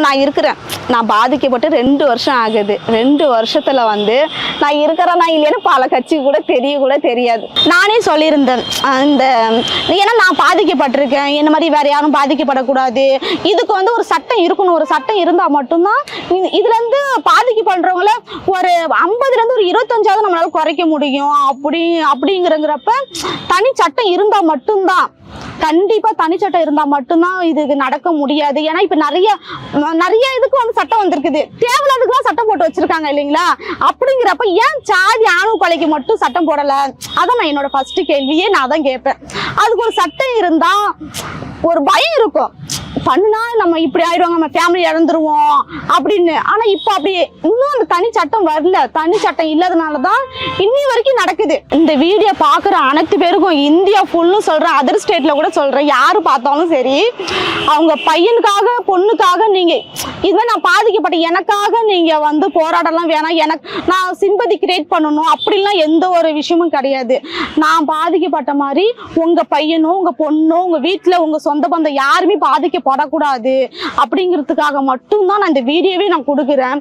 நான் இருக்கிறேன், நான் பாதிக்கப்பட்டு 2 வருஷம் ஆகுது. 2 வருஷத்துல நான் இருக்கிறேன்னா இல்லைன்னு பல கட்சி கூட தெரியாது. நானே சொல்லியிருந்தேன், இந்த ஏன்னா நான் பாதிக்கப்பட்டிருக்கேன், என்ன மாதிரி வேற யாரும் பாதிக்கப்படக்கூடாது, இதுக்கு ஒரு சட்டம் இருக்கணும், ஒரு சட்டம் இருந்தா மட்டும்தான் இதுல இருந்து பாதிக்கப்படுறவங்கள ஒரு 50ல இருந்து ஒரு 25ஆவது நம்மளால குறைக்க முடியும். அப்படிங்கிறப்ப தனி சட்டம் இருந்தா மட்டும்தான், கண்டிப்பா தனிச்சட்டம் இருந்தா மட்டும்தான் இது நடக்க முடியாது. ஏன்னா இப்ப நிறைய இதுக்கு சட்டம் வந்திருக்குது, தேவையில்லாததுக்குலாம் சட்டம் போட்டு வச்சிருக்காங்க இல்லைங்களா? அப்படிங்கிறப்ப ஏன் சாதி ஆணவ கொலைக்கு மட்டும் சட்டம் போடல? அதான் நான் என்னோட ஃபர்ஸ்ட் கேள்வியே நான் தான் கேட்பேன். அதுக்கு ஒரு சட்டம் இருந்தா ஒரு பயம் இருக்கும், பண்ணுனா நம்ம இப்படி ஆயிடுவாங்க, நம்ம ஃபேமிலி இழந்துருவோம் அப்படின்னு. ஆனா இப்ப அப்படி இன்னும் அந்த தனி சட்டம் வரல. தனி சட்டம் இல்லாதனாலதான் இன்னி வரைக்கும் நடக்குது. இந்த வீடியோ பாக்குற அனைத்து பேருக்கும், இந்தியா ஃபுல்லும் சொல்றேன், அதர் ஸ்டேட்ல கூட சொல்றேன், யாரு பார்த்தாலும் சரி, அவங்க பையனுக்காக பொண்ணுக்காக நீங்க இதுவே நான் பாதிக்கப்பட்ட எனக்காக நீங்க போராடலாம் வேணாம், நான் சிம்பதி கிரியேட் பண்ணணும் அப்படின்லாம் எந்த ஒரு விஷயமும் கிடையாது. நான் பாதிக்கப்பட்ட மாதிரி உங்க பையனும் உங்க பொண்ணும் உங்க வீட்டுல உங்க சொந்த பந்தம் யாருமே பாதிக்கப்படக்கூடாது அப்படிங்கிறதுக்காக மட்டும்தான் நான் இந்த வீடியோவே நான் கொடுக்குறேன்.